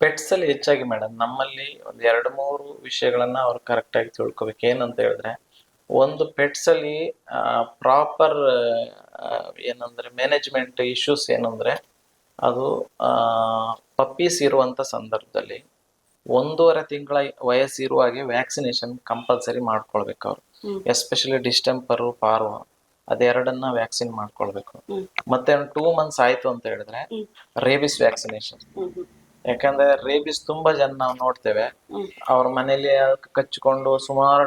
[SPEAKER 2] ಪೆಟ್ಸ್ ಅಲ್ಲಿ ಹೆಚ್ಚಾಗಿ ಮೇಡಮ್ ನಮ್ಮಲ್ಲಿ ಒಂದ್ 2-3 ವಿಷಯಗಳನ್ನ ಅವ್ರು ಕರೆಕ್ಟ್ ಆಗಿ ತಿಳ್ಕೊಬೇಕು. ಏನಂತ ಹೇಳಿದ್ರೆ, ಒಂದು ಪೆಟ್ಸ್ ಅಲ್ಲಿ ಪ್ರಾಪರ್ ಏನಂದ್ರೆ ಮ್ಯಾನೇಜ್ಮೆಂಟ್ ಇಶ್ಯೂಸ್ ಏನಂದ್ರೆ, ಅದು ಪಪ್ಪೀಸ್ ಇರುವಂತ ಸಂದರ್ಭದಲ್ಲಿ 1.5 ತಿಂಗಳ ವಯಸ್ಸಿರುವಾಗೆ ವ್ಯಾಕ್ಸಿನೇಷನ್ ಕಂಪಲ್ಸರಿ ಮಾಡ್ಕೊಳ್ಬೇಕು ಅವ್ರು. ಎಸ್ಪೆಷಲಿ ಡಿಸ್ಟೆಂಪರ್, ಪಾರ್ವ, ಅದೆರಡನ್ನ ವ್ಯಾಕ್ಸಿನ್ ಮಾಡ್ಕೊಳ್ಬೇಕು. ಮತ್ತೆ 2 ಮಂತ್ಸ್ ಆಯ್ತು ಅಂತ ಹೇಳಿದ್ರೆ ರೇಬಿಸ್ ವ್ಯಾಕ್ಸಿನೇಷನ್. ಯಾಕಂದ್ರೆ ರೇಬಿಸ್ ತುಂಬಾ ಜನ ನಾವು ನೋಡ್ತೇವೆ, ಅವ್ರ ಮನೇಲಿ ಕಚ್ಚಿಕೊಂಡು ಸುಮಾರು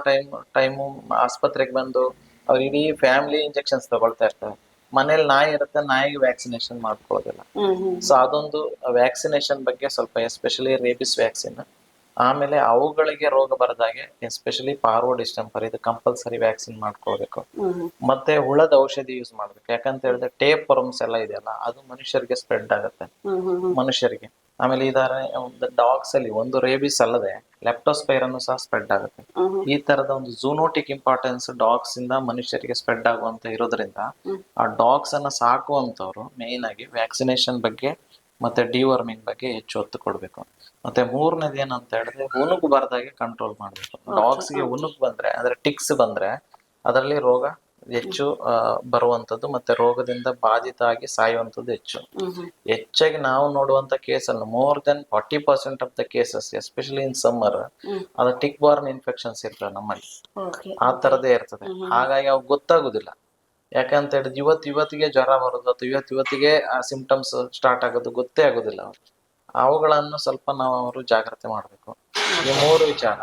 [SPEAKER 2] ಟೈಮು ಆಸ್ಪತ್ರೆಗೆ ಬಂದು ಅವ್ರ ಇಡೀ ಫ್ಯಾಮಿಲಿ ಇಂಜೆಕ್ಷನ್ಸ್ ತಗೊಳ್ತಾ ಇರ್ತಾರೆ. ಮನೇಲಿ ನಾಯಿ ಇರುತ್ತೆ, ನಾಯಿಗೆ ವ್ಯಾಕ್ಸಿನೇಷನ್ ಮಾಡ್ಕೊಳ್ಳೋದಿಲ್ಲ. ಸೊ ಅದೊಂದು ವ್ಯಾಕ್ಸಿನೇಷನ್ ಬಗ್ಗೆ ಸ್ವಲ್ಪ, ಎಸ್ಪೆಷಲಿ ರೇಬಿಸ್ ವ್ಯಾಕ್ಸಿನ್. ಆಮೇಲೆ ಅವುಗಳಿಗೆ ರೋಗ ಬರದಾಗೆ ಎಸ್ಪೆಷಲಿ ಪಾರ್ವೋ, ಡಿಸ್ಟೆಂಪರ್ ಇದು ಕಂಪಲ್ಸರಿ ವ್ಯಾಕ್ಸಿನ್ ಮಾಡ್ಕೊಳ್ಬೇಕು. ಮತ್ತೆ ಹುಳದ ಔಷಧಿ ಯೂಸ್ ಮಾಡ್ಬೇಕು. ಯಾಕಂತ ಹೇಳಿದ್ರೆ ಟೇಪ್ ವರ್ಮ್ಸ್ ಎಲ್ಲ ಇದೆಯಲ್ಲ, ಅದು ಮನುಷ್ಯರಿಗೆ ಸ್ಪ್ರೆಡ್ ಆಗುತ್ತೆ, ಮನುಷ್ಯರಿಗೆ. ಆಮೇಲೆ ಇದಾರೆ ಡಾಗ್ಸ್ ಅಲ್ಲಿ ಒಂದು ರೇಬಿಸ್ ಅಲ್ಲದೆ ಲೆಪ್ಟೋಸ್ಪೈರನ್ನು ಸಹ ಸ್ಪ್ರೆಡ್ ಆಗುತ್ತೆ. ಈ ತರದ ಒಂದು ಝೂನೋಟಿಕ್ ಇಂಪಾರ್ಟೆನ್ಸ್ ಡಾಗ್ಸ್ ಇಂದ ಮನುಷ್ಯರಿಗೆ ಸ್ಪ್ರೆಡ್ ಆಗುವಂತ ಇರೋದ್ರಿಂದ ಆ ಡಾಗ್ಸ್ ಅನ್ನ ಸಾಕುವಂತವ್ರು ಮೇನ್ ಆಗಿ ವ್ಯಾಕ್ಸಿನೇಷನ್ ಬಗ್ಗೆ ಮತ್ತೆ ಡಿವರ್ಮಿಂಗ್ ಬಗ್ಗೆ ಹೆಚ್ಚು ಒತ್ತು ಕೊಡ್ಬೇಕು. ಮತ್ತೆ 3ನೇದು ಏನಂತ ಹೇಳಿದ್ರೆ, ಉನುಗು ಬರ್ದಾಗೆ ಕಂಟ್ರೋಲ್ ಮಾಡ್ಬೇಕು. ಡಾಗ್ಸ್ಗೆ ಉನುಗು ಬಂದ್ರೆ ಅಂದ್ರೆ ಟಿಕ್ಸ್ ಬಂದ್ರೆ ಅದರಲ್ಲಿ ರೋಗ ಹೆಚ್ಚು ಬರುವಂತದ್ದು, ಮತ್ತೆ ರೋಗದಿಂದ ಬಾಧಿತ ಆಗಿ ಸಾಯುವಂತದ್ದು ಹೆಚ್ಚಾಗಿ ನಾವು ನೋಡುವಂತ ಕೇಸನ್ನು more than 40% of the cases, especially in summer, ಅದು ಟಿಕ್ ಬಾರ್ನ್ ಇನ್ಫೆಕ್ಷನ್ಸ್ ಇರ್ತವೆ ನಮ್ಮಲ್ಲಿ. ಆ ತರದೇ ಇರ್ತದೆ. ಹಾಗಾಗಿ ಅವು ಗೊತ್ತಾಗುದಿಲ್ಲ. ಯಾಕಂತ ಹೇಳಿದ್ರೆ ಇವತ್ತಿಗೆ ಜ್ವರ ಬರೋದು ಅಥವಾ ಇವತ್ತಿಗೆ ಆ ಸಿಂಪ್ಟಮ್ಸ್ ಸ್ಟಾರ್ಟ್ ಆಗೋದು ಗೊತ್ತೇ ಆಗೋದಿಲ್ಲ ಅವ್ರಿಗೆ. ಅವುಗಳನ್ನು ಸ್ವಲ್ಪ ನಾವು ಅವರು ಜಾಗ್ರತೆ ಮಾಡ್ಬೇಕು. ಈ 3 ವಿಚಾರ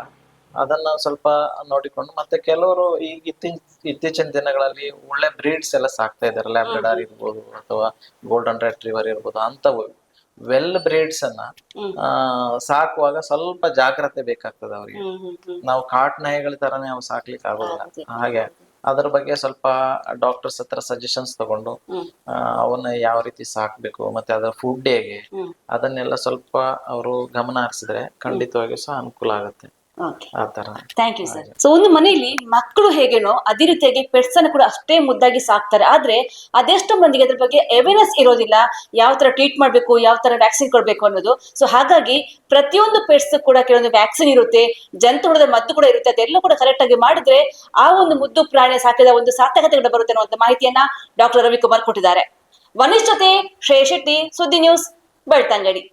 [SPEAKER 2] ಅದನ್ನ ಸ್ವಲ್ಪ ನೋಡಿಕೊಂಡು, ಮತ್ತೆ ಕೆಲವರು ಈಗ ಇತ್ತೀಚಿನ ದಿನಗಳಲ್ಲಿ ಒಳ್ಳೆ ಬ್ರೀಡ್ಸ್ ಎಲ್ಲ ಸಾಕ್ತಾ ಇದಾರೆ. ಲ್ಯಾಬ್ರಡಾರ್ ಇರ್ಬೋದು ಅಥವಾ ಗೋಲ್ಡನ್ ರೆಟ್ರೀವರ್ ಇರ್ಬೋದು, ಅಂತವು ವೆಲ್ ಬ್ರೀಡ್ಸ್ ಅನ್ನ ಸಾಕುವಾಗ ಸ್ವಲ್ಪ ಜಾಗ್ರತೆ ಬೇಕಾಗ್ತದೆ ಅವರಿಗೆ. ನಾವು ಕಾಟ್ ನಾಯಿಗಳ ತರನೇ ಅವು ಸಾಕ್ಲಿಕ್ಕೆ ಆಗೋದಿಲ್ಲ. ಹಾಗೆ ಅದ್ರ ಬಗ್ಗೆ ಸ್ವಲ್ಪ ಡಾಕ್ಟರ್ಸ್ ಹತ್ರ ಸಜೆಷನ್ಸ್ ತಗೊಂಡು ಅವನ್ನ ಯಾವ ರೀತಿ ಸಾಕ್ಬೇಕು, ಮತ್ತೆ ಅದರ ಫುಡ್ ಹೇಗೆ, ಅದನ್ನೆಲ್ಲ ಸ್ವಲ್ಪ ಅವರು ಗಮನ ಹರಿಸಿದ್ರೆ ಖಂಡಿತವಾಗಿಯೂ ಸಹ ಅನುಕೂಲ ಆಗುತ್ತೆ. ಆ ತರ.
[SPEAKER 1] Thank you sir. ಸೊ ಒಂದು ಮನೆಯಲ್ಲಿ ಮಕ್ಕಳು ಹೇಗೇನೋ ಅದೇ ರೀತಿಯಾಗಿ ಪೆಟ್ಸ್ ಅನ್ನು ಕೂಡ ಅಷ್ಟೇ ಮುದ್ದಾಗಿ ಸಾಕ್ತಾರೆ. ಆದ್ರೆ ಅದೆಷ್ಟು ಮಂದಿಗೆ ಅದ್ರ ಬಗ್ಗೆ ಅವೇರ್ನೆಸ್ ಇರೋದಿಲ್ಲ, ಯಾವ ತರ ಟ್ರೀಟ್ ಮಾಡ್ಬೇಕು, ಯಾವ ತರ ವ್ಯಾಕ್ಸಿನ್ ಕೊಡ್ಬೇಕು ಅನ್ನೋದು. ಸೊ ಹಾಗಾಗಿ ಪ್ರತಿಯೊಂದು ಪೆಟ್ಸ್ ಕೂಡ ಕೆಲವೊಂದು ವ್ಯಾಕ್ಸಿನ್ ಇರುತ್ತೆ, ಜಂತುಹುಳದ ಮದ್ದು ಕೂಡ ಇರುತ್ತೆ. ಅದೆಲ್ಲ ಕೂಡ ಕರೆಕ್ಟ್ ಆಗಿ ಮಾಡಿದ್ರೆ ಆ ಒಂದು ಮುದ್ದು ಪ್ರಾಣಿ ಸಾಕಿದ ಒಂದು ಸಾರ್ಥಕತೆ ಬರುತ್ತೆ ಅನ್ನುವಂತ ಮಾಹಿತಿಯನ್ನ ಡಾಕ್ಟರ್ ರವಿಕುಮಾರ್ ಕೊಟ್ಟಿದ್ದಾರೆ. ವನಿಶ್ ಜೊತೆ ಶ್ರೇಯಸ್ ಶೆಟ್ಟಿ, ಸುದ್ದಿ ನ್ಯೂಸ್, ಬೆಳ್ತಂಗಡಿ.